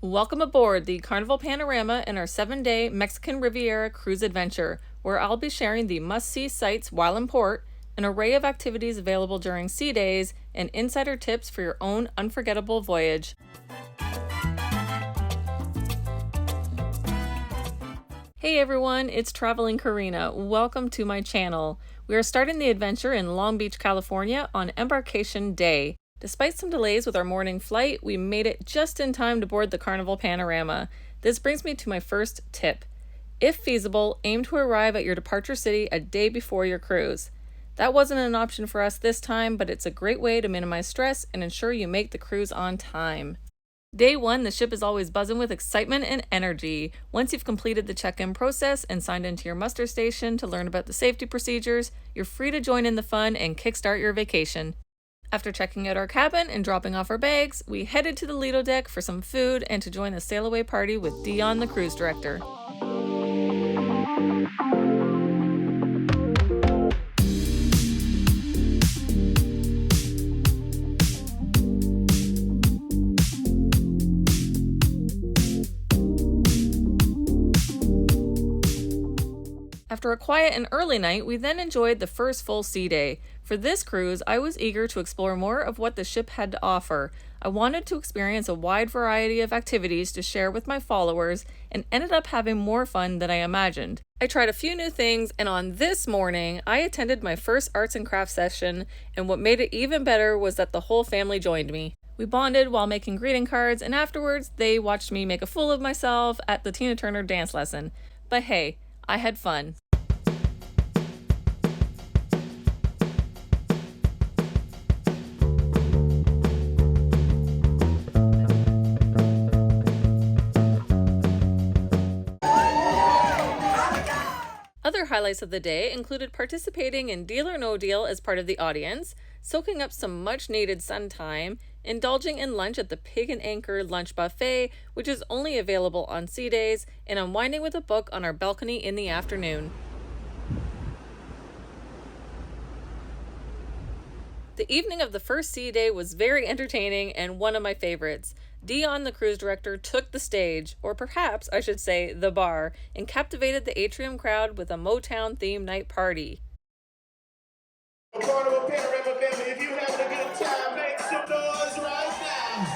Welcome aboard the Carnival Panorama and our 7-day Mexican Riviera cruise adventure, where I'll be sharing the must-see sights while in port, an array of activities available during sea days, and insider tips for your own unforgettable voyage. Hey everyone, it's Traveling Karina. Welcome to my channel. We are starting the adventure in Long Beach, California on Embarkation Day. Despite some delays with our morning flight, we made it just in time to board the Carnival Panorama. This brings me to my first tip. If feasible, aim to arrive at your departure city a day before your cruise. That wasn't an option for us this time, but it's a great way to minimize stress and ensure you make the cruise on time. Day one, the ship is always buzzing with excitement and energy. Once you've completed the check-in process and signed into your muster station to learn about the safety procedures, you're free to join in the fun and kickstart your vacation. After checking out our cabin and dropping off our bags, we headed to the Lido deck for some food and to join the sail-away party with Dion, the cruise director. After a quiet and early night, we then enjoyed the first full sea day. For this cruise, I was eager to explore more of what the ship had to offer. I wanted to experience a wide variety of activities to share with my followers and ended up having more fun than I imagined. I tried a few new things, and on this morning, I attended my first arts and crafts session, and what made it even better was that the whole family joined me. We bonded while making greeting cards, and afterwards, they watched me make a fool of myself at the Tina Turner dance lesson. But hey, I had fun. Other highlights of the day included participating in Deal or No Deal as part of the audience, soaking up some much needed sun time, indulging in lunch at the Pig and Anchor lunch buffet, which is only available on sea days, and unwinding with a book on our balcony in the afternoon. The evening of the first sea day was very entertaining and one of my favorites. Dion, the cruise director, took the stage, or perhaps I should say the bar, and captivated the atrium crowd with a Motown-themed night party. Carnival Panorama family, if you having a good time, make some noise right now.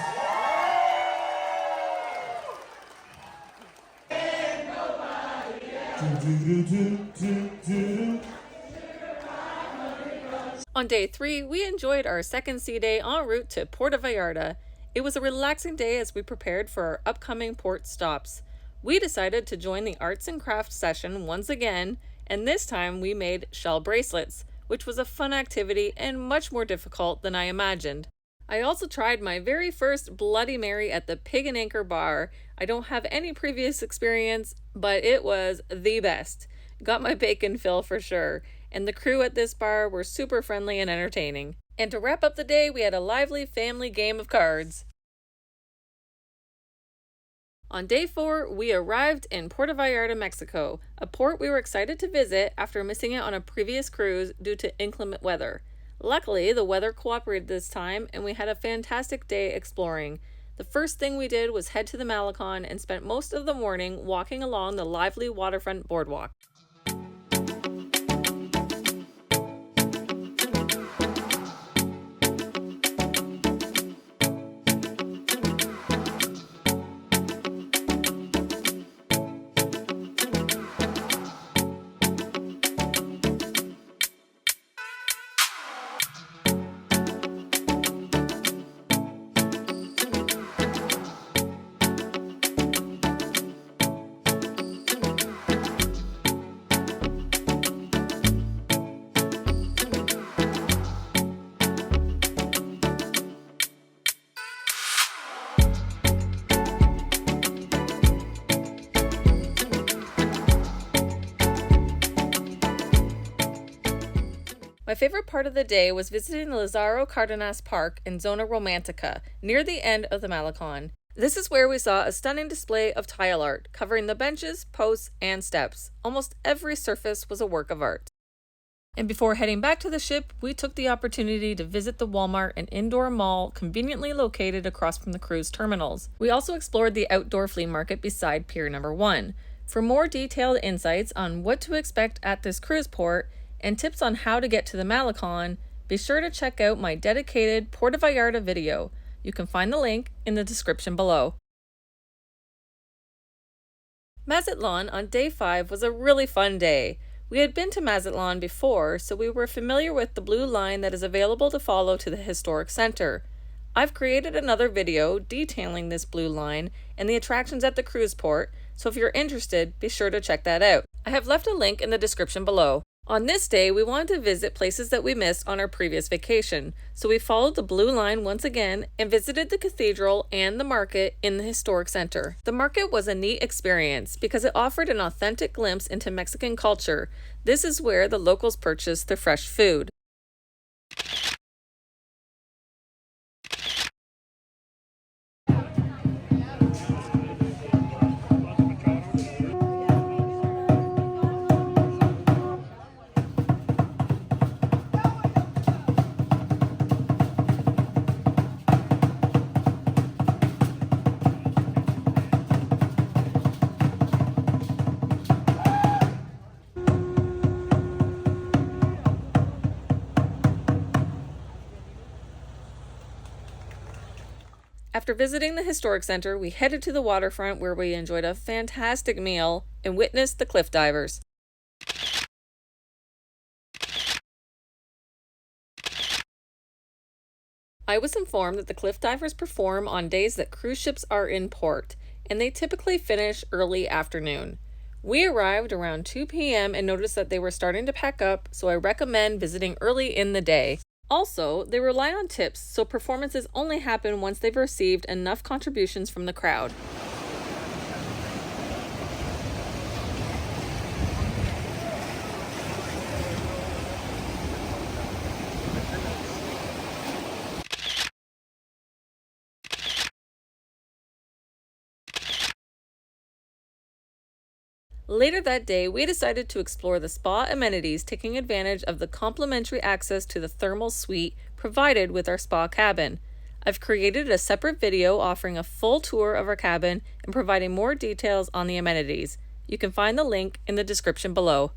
On day 3, we enjoyed our second sea day en route to Puerto Vallarta. It was a relaxing day as we prepared for our upcoming port stops. We decided to join the arts and crafts session once again, and this time we made shell bracelets, which was a fun activity and much more difficult than I imagined. I also tried my very first Bloody Mary at the Pig and Anchor bar. I don't have any previous experience, but it was the best. Got my bacon fill for sure, and the crew at this bar were super friendly and entertaining. And to wrap up the day, we had a lively family game of cards. On day 4, we arrived in Puerto Vallarta, Mexico, a port we were excited to visit after missing it on a previous cruise due to inclement weather. Luckily, the weather cooperated this time, and we had a fantastic day exploring. The first thing we did was head to the Malecon and spent most of the morning walking along the lively waterfront boardwalk. My favorite part of the day was visiting the Lazaro Cardenas Park in Zona Romantica, near the end of the Malecon. This is where we saw a stunning display of tile art, covering the benches, posts, and steps. Almost every surface was a work of art. And before heading back to the ship, we took the opportunity to visit the Walmart and indoor mall conveniently located across from the cruise terminals. We also explored the outdoor flea market beside Pier Number 1. For more detailed insights on what to expect at this cruise port and tips on how to get to the Malecon, be sure to check out my dedicated Puerto Vallarta video. You can find the link in the description below. Mazatlan on day 5 was a really fun day. We had been to Mazatlan before, so we were familiar with the blue line that is available to follow to the historic center. I've created another video detailing this blue line and the attractions at the cruise port, so if you're interested, be sure to check that out. I have left a link in the description below. On this day, we wanted to visit places that we missed on our previous vacation, so we followed the blue line once again and visited the cathedral and the market in the historic center. The market was a neat experience because it offered an authentic glimpse into Mexican culture. This is where the locals purchase their fresh food. After visiting the historic center, we headed to the waterfront where we enjoyed a fantastic meal and witnessed the cliff divers. I was informed that the cliff divers perform on days that cruise ships are in port, and they typically finish early afternoon. We arrived around 2 p.m. and noticed that they were starting to pack up, so I recommend visiting early in the day. Also, they rely on tips, so performances only happen once they've received enough contributions from the crowd. Later that day, we decided to explore the spa amenities, taking advantage of the complimentary access to the thermal suite provided with our spa cabin. I've created a separate video offering a full tour of our cabin and providing more details on the amenities. You can find the link in the description below.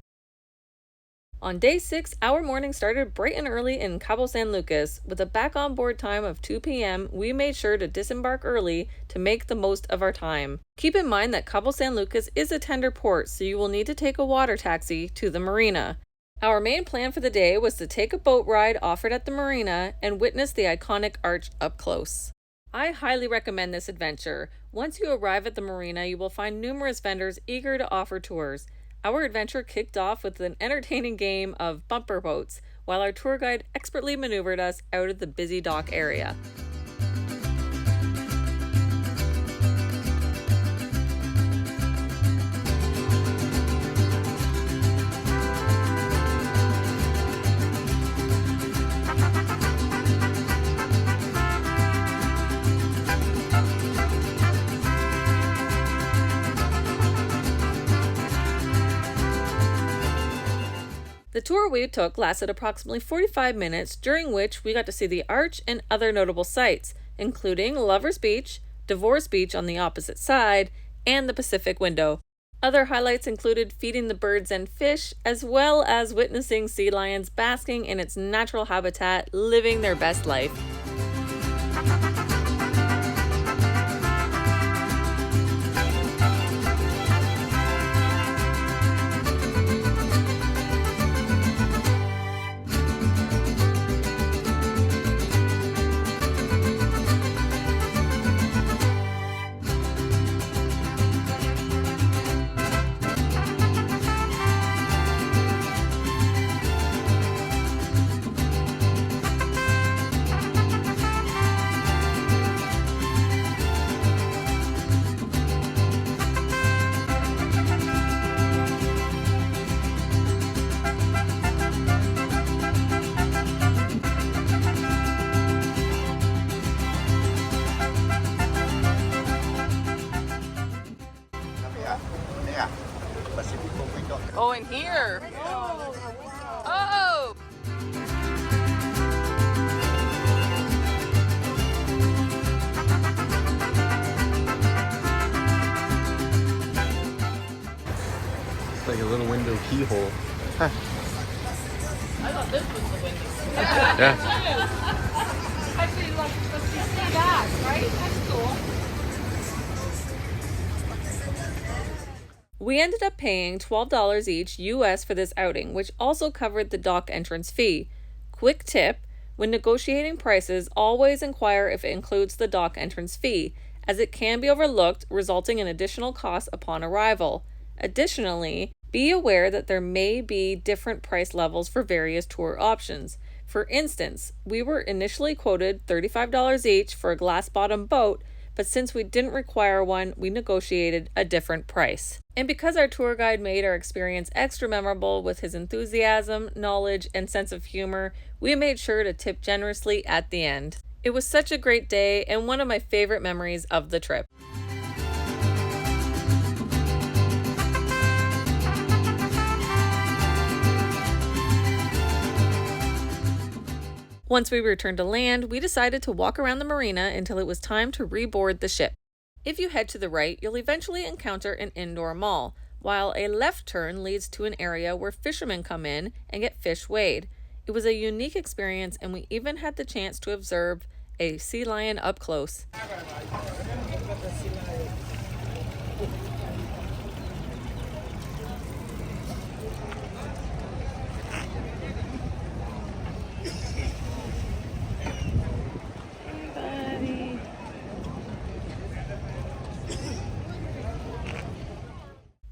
On day 6, our morning started bright and early in Cabo San Lucas. With a back on board time of 2 p.m., we made sure to disembark early to make the most of our time. Keep in mind that Cabo San Lucas is a tender port, so you will need to take a water taxi to the marina. Our main plan for the day was to take a boat ride offered at the marina and witness the iconic arch up close. I highly recommend this adventure. Once you arrive at the marina, you will find numerous vendors eager to offer tours. Our adventure kicked off with an entertaining game of bumper boats, while our tour guide expertly maneuvered us out of the busy dock area. The tour we took lasted approximately 45 minutes, during which we got to see the arch and other notable sights, including Lover's Beach, Divorce Beach on the opposite side, and the Pacific Window. Other highlights included feeding the birds and fish, as well as witnessing sea lions basking in its natural habitat, living their best life. Oh, in here. Oh. like a little window keyhole. Huh. I thought this was the window. Yeah. Actually, look, you see that, right? That's cool. We ended up paying $12 each US for this outing, which also covered the dock entrance fee. Quick tip, when negotiating prices, always inquire if it includes the dock entrance fee, as it can be overlooked, resulting in additional costs upon arrival. Additionally, be aware that there may be different price levels for various tour options. For instance, we were initially quoted $35 each for a glass-bottom boat, but since we didn't require one, we negotiated a different price. And because our tour guide made our experience extra memorable with his enthusiasm, knowledge, and sense of humor, we made sure to tip generously at the end. It was such a great day and one of my favorite memories of the trip. Once we returned to land, we decided to walk around the marina until it was time to reboard the ship. If you head to the right, you'll eventually encounter an indoor mall, while a left turn leads to an area where fishermen come in and get fish weighed. It was a unique experience, and we even had the chance to observe a sea lion up close.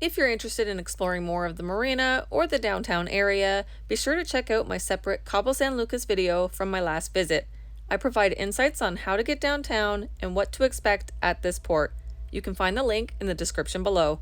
If you're interested in exploring more of the marina or the downtown area, be sure to check out my separate Cabo San Lucas video from my last visit. I provide insights on how to get downtown and what to expect at this port. You can find the link in the description below.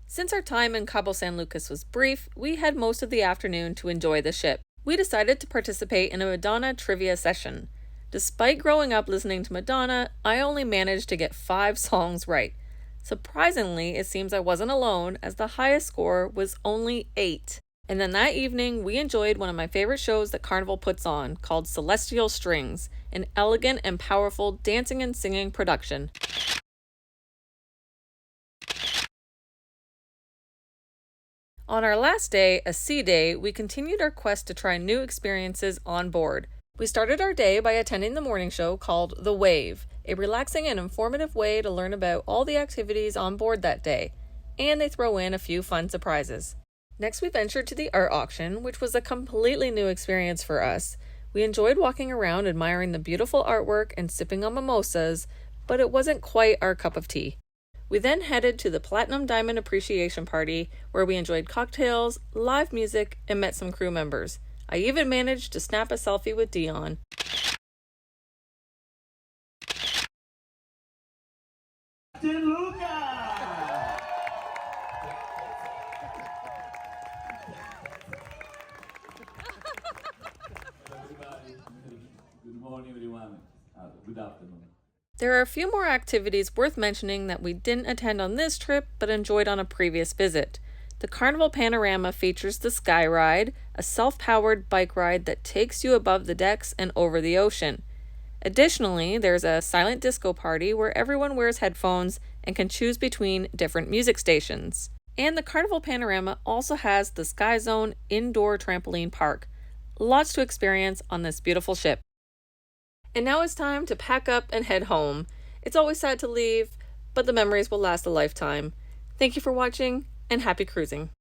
Since our time in Cabo San Lucas was brief, we had most of the afternoon to enjoy the ship. We decided to participate in a Madonna trivia session. Despite growing up listening to Madonna, I only managed to get 5 songs right. Surprisingly, it seems I wasn't alone, as the highest score was only 8. And then that evening, we enjoyed one of my favorite shows that Carnival puts on, called Celestial Strings, an elegant and powerful dancing and singing production. On our last day, a sea day, we continued our quest to try new experiences on board. We started our day by attending the morning show called The Wave, a relaxing and informative way to learn about all the activities on board that day, and they throw in a few fun surprises. Next, we ventured to the art auction, which was a completely new experience for us. We enjoyed walking around admiring the beautiful artwork and sipping on mimosas, but it wasn't quite our cup of tea. We then headed to the Platinum Diamond Appreciation Party, where we enjoyed cocktails, live music, and met some crew members. I even managed to snap a selfie with Dion. Good morning, everyone. Good afternoon. There are a few more activities worth mentioning that we didn't attend on this trip but enjoyed on a previous visit. The Carnival Panorama features the Sky Ride, a self-powered bike ride that takes you above the decks and over the ocean. Additionally, there's a silent disco party where everyone wears headphones and can choose between different music stations. And the Carnival Panorama also has the Sky Zone indoor trampoline park. Lots to experience on this beautiful ship. And now it's time to pack up and head home. It's always sad to leave, but the memories will last a lifetime. Thank you for watching, and happy cruising.